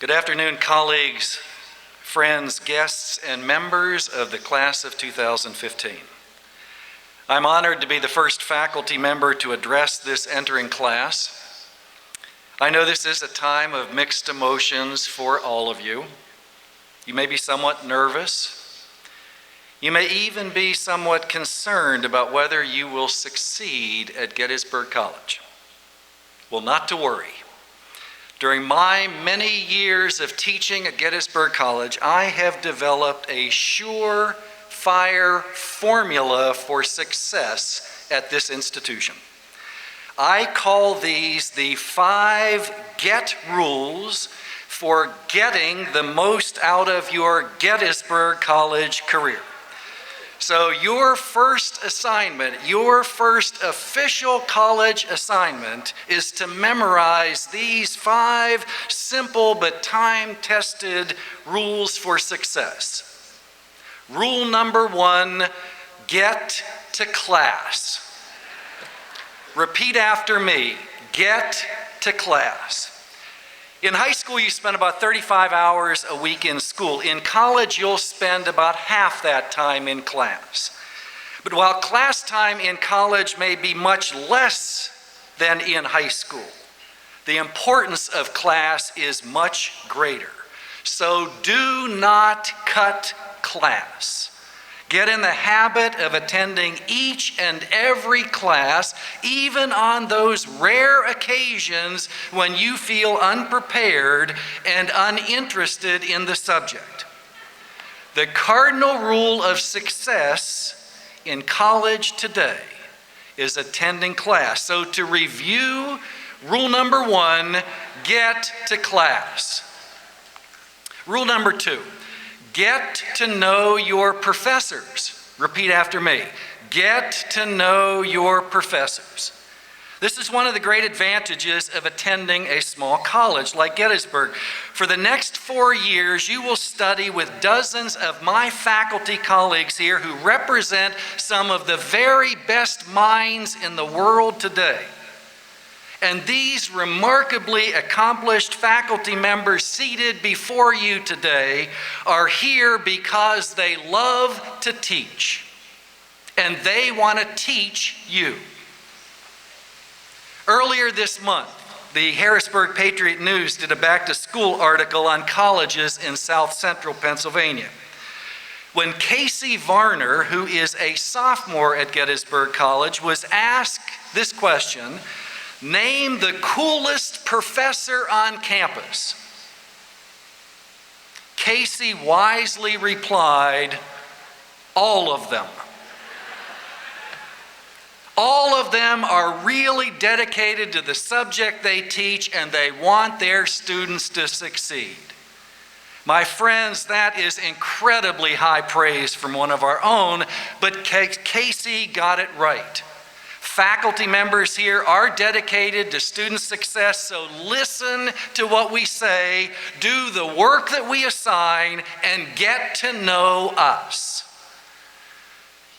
Good afternoon, colleagues, friends, guests, and members of the class of 2015. I'm honored to be the first faculty member to address this entering class. I know this is a time of mixed emotions for all of you. You may be somewhat nervous. You may even be somewhat concerned about whether you will succeed at Gettysburg College. Well, not to worry. During my many years of teaching at Gettysburg College, I have developed a surefire formula for success at this institution. I call these the 5 GET rules for getting the most out of your Gettysburg College career. So your first assignment, your first official college assignment is to memorize these 5 simple but time-tested rules for success. Rule number 1, get to class. Repeat after me, get to class. In high school, you spend about 35 hours a week in school. In college, you'll spend about half that time in class. But while class time in college may be much less than in high school, the importance of class is much greater. So do not cut class. Get in the habit of attending each and every class, even on those rare occasions when you feel unprepared and uninterested in the subject. The cardinal rule of success in college today is attending class. So to review, rule number 1, get to class. Rule number 2. Get to know your professors. Repeat after me. Get to know your professors. This is one of the great advantages of attending a small college like Gettysburg. For the next 4 years, you will study with dozens of my faculty colleagues here who represent some of the very best minds in the world today. And these remarkably accomplished faculty members seated before you today are here because they love to teach, and they want to teach you. Earlier this month, the Harrisburg Patriot News did a back-to-school article on colleges in South Central Pennsylvania. When Casey Varner, who is a sophomore at Gettysburg College, was asked this question, name the coolest professor on campus, Casey wisely replied, all of them. All of them are really dedicated to the subject they teach, and they want their students to succeed. My friends, that is incredibly high praise from one of our own, but Casey got it right. Faculty members here are dedicated to student success, so listen to what we say, do the work that we assign, and get to know us.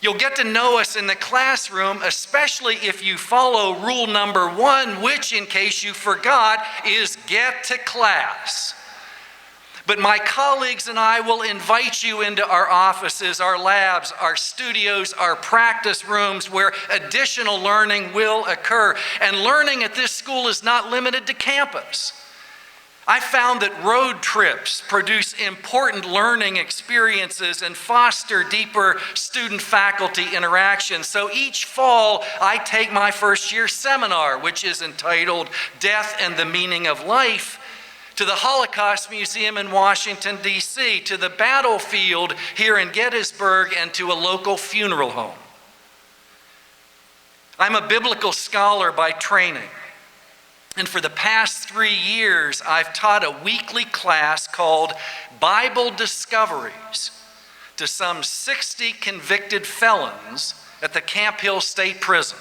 You'll get to know us in the classroom, especially if you follow rule number 1, which, in case you forgot, is get to class. But my colleagues and I will invite you into our offices, our labs, our studios, our practice rooms where additional learning will occur. And learning at this school is not limited to campus. I found that road trips produce important learning experiences and foster deeper student-faculty interaction. So each fall, I take my first-year seminar, which is entitled Death and the Meaning of Life, to the Holocaust Museum in Washington, D.C., to the battlefield here in Gettysburg, and to a local funeral home. I'm a biblical scholar by training, and for the past 3 years, I've taught a weekly class called Bible Discoveries to some 60 convicted felons at the Camp Hill State Prison,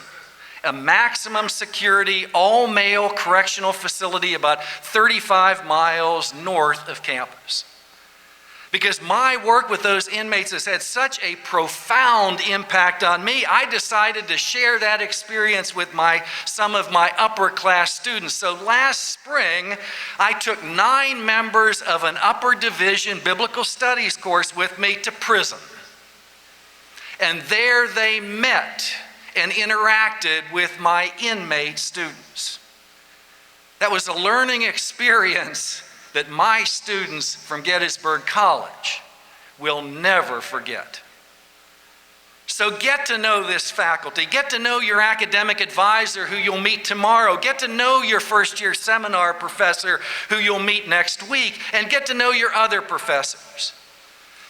a maximum security, all-male correctional facility about 35 miles north of campus. Because my work with those inmates has had such a profound impact on me, I decided to share that experience with some of my upper class students. So last spring, I took 9 members of an upper division biblical studies course with me to prison. And there they met and interacted with my inmate students. That was a learning experience that my students from Gettysburg College will never forget. So get to know this faculty. Get to know your academic advisor who you'll meet tomorrow. Get to know your first-year seminar professor who you'll meet next week. And get to know your other professors.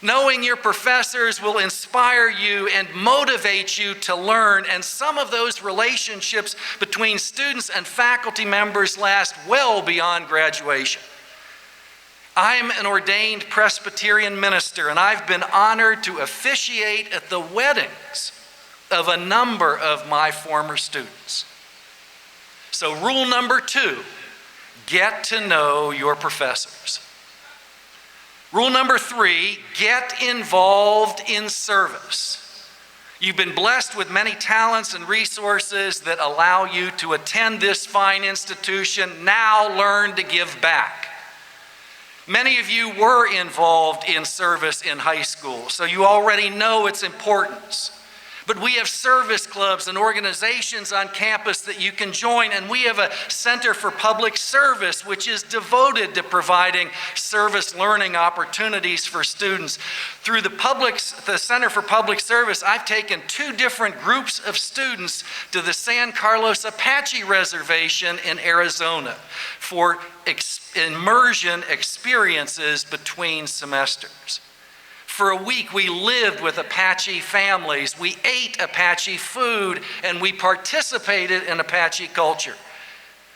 Knowing your professors will inspire you and motivate you to learn, and some of those relationships between students and faculty members last well beyond graduation. I'm an ordained Presbyterian minister, and I've been honored to officiate at the weddings of a number of my former students. So rule number 2, get to know your professors. Rule number 3, get involved in service. You've been blessed with many talents and resources that allow you to attend this fine institution. Now learn to give back. Many of you were involved in service in high school, so you already know its importance. But we have service clubs and organizations on campus that you can join, and we have a Center for Public Service, which is devoted to providing service learning opportunities for students. Through the Center for Public Service, I've taken 2 different groups of students to the San Carlos Apache Reservation in Arizona for immersion experiences between semesters. For a week, we lived with Apache families, we ate Apache food, and we participated in Apache culture.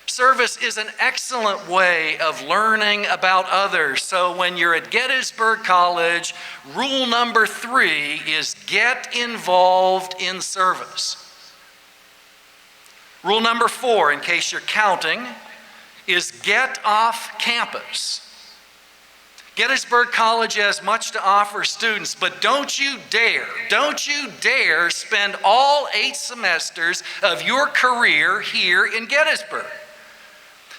Service is an excellent way of learning about others. So when you're at Gettysburg College, rule number 3 is get involved in service. Rule number 4, in case you're counting, is get off campus. Gettysburg College has much to offer students, but don't you dare spend all 8 semesters of your career here in Gettysburg.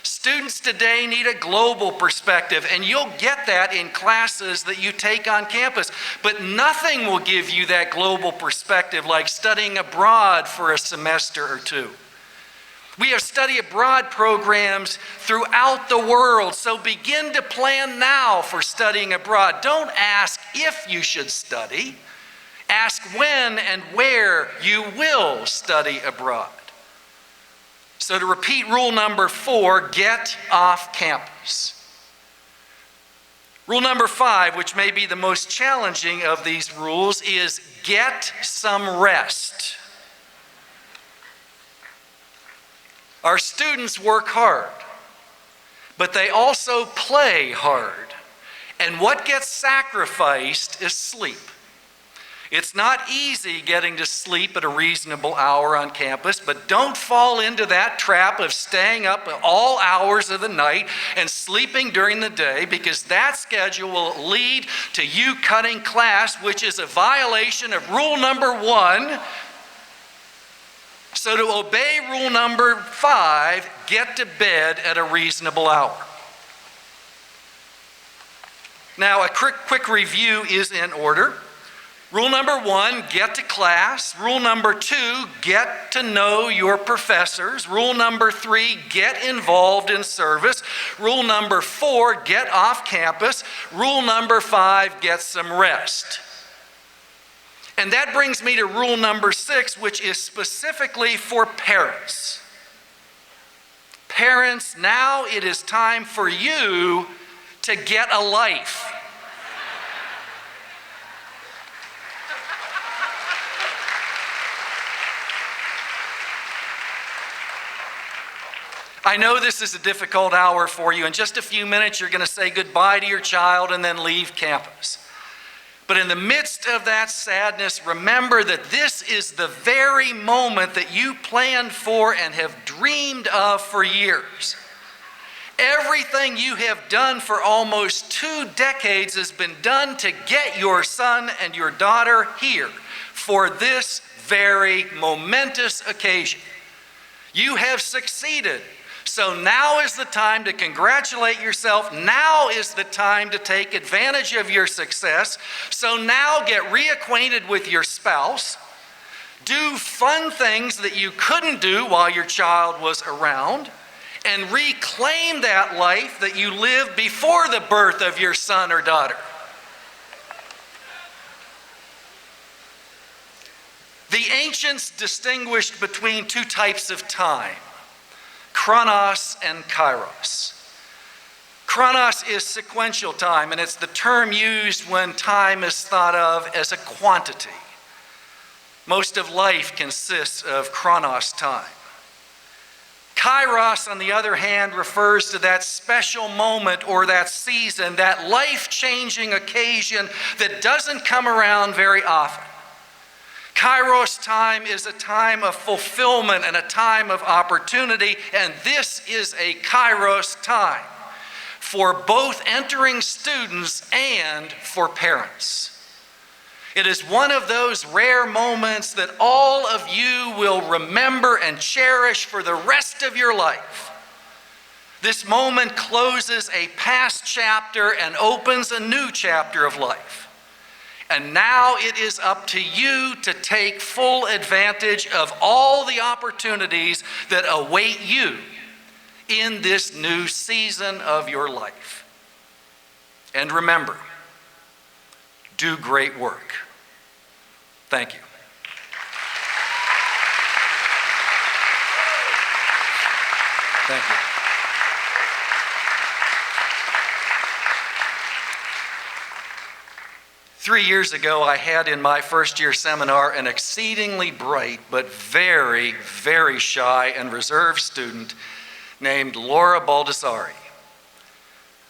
Students today need a global perspective, and you'll get that in classes that you take on campus. But nothing will give you that global perspective like studying abroad for a semester or 2. We have study abroad programs throughout the world, so begin to plan now for studying abroad. Don't ask if you should study. Ask when and where you will study abroad. So to repeat rule number 4, get off campus. Rule number 5, which may be the most challenging of these rules, is get some rest. Our students work hard, but they also play hard. And what gets sacrificed is sleep. It's not easy getting to sleep at a reasonable hour on campus, but don't fall into that trap of staying up at all hours of the night and sleeping during the day, because that schedule will lead to you cutting class, which is a violation of rule number 1. So to obey rule number 5, get to bed at a reasonable hour. Now, a quick review is in order. Rule number 1, get to class. Rule number 2, get to know your professors. Rule number 3, get involved in service. Rule number 4, get off campus. Rule number 5, get some rest. And that brings me to rule number 6, which is specifically for parents. Parents, now it is time for you to get a life. I know this is a difficult hour for you. In just a few minutes, you're going to say goodbye to your child and then leave campus. But in the midst of that sadness, remember that this is the very moment that you planned for and have dreamed of for years. Everything you have done for almost 2 decades has been done to get your son and your daughter here for this very momentous occasion. You have succeeded. So now is the time to congratulate yourself. Now is the time to take advantage of your success. So now get reacquainted with your spouse. Do fun things that you couldn't do while your child was around. And reclaim that life that you lived before the birth of your son or daughter. The ancients distinguished between 2 types of time, chronos and kairos. Chronos is sequential time, and it's the term used when time is thought of as a quantity. Most of life consists of chronos time. Kairos, on the other hand, refers to that special moment or that season, that life-changing occasion that doesn't come around very often. Kairos time is a time of fulfillment and a time of opportunity, and this is a Kairos time for both entering students and for parents. It is one of those rare moments that all of you will remember and cherish for the rest of your life. This moment closes a past chapter and opens a new chapter of life. And now it is up to you to take full advantage of all the opportunities that await you in this new season of your life. And remember, do great work. Thank you. Thank you. Three years ago, I had in my first-year seminar an exceedingly bright but very, very shy and reserved student named Laura Baldessari.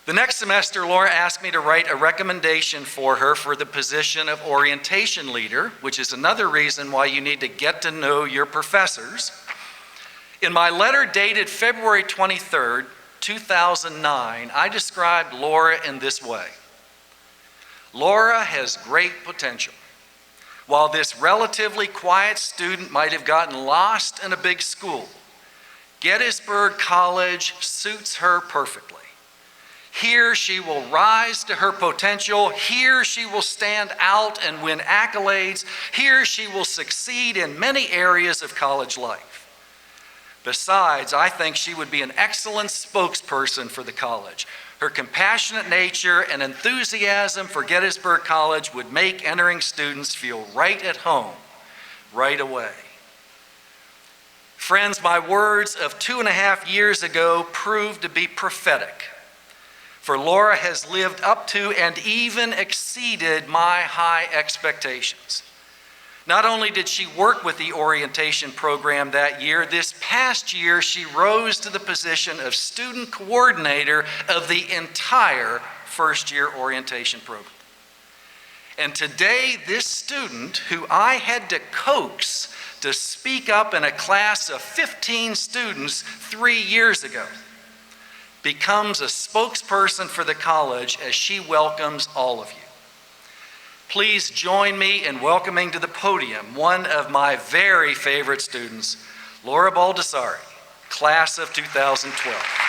The next semester, Laura asked me to write a recommendation for her for the position of orientation leader, which is another reason why you need to get to know your professors. In my letter dated February 23rd, 2009, I described Laura in this way. Laura has great potential. While this relatively quiet student might have gotten lost in a big school, Gettysburg College suits her perfectly. Here she will rise to her potential. Here she will stand out and win accolades. Here she will succeed in many areas of college life. Besides, I think she would be an excellent spokesperson for the college. Her compassionate nature and enthusiasm for Gettysburg College would make entering students feel right at home right away. Friends, my words of 2.5 years ago proved to be prophetic. For Laura has lived up to and even exceeded my high expectations. Not only did she work with the orientation program that year, this past year she rose to the position of student coordinator of the entire first-year orientation program. And today, this student, who I had to coax to speak up in a class of 15 students 3 years ago, becomes a spokesperson for the college as she welcomes all of you. Please join me in welcoming to the podium one of my very favorite students, Laura Baldessari, class of 2012.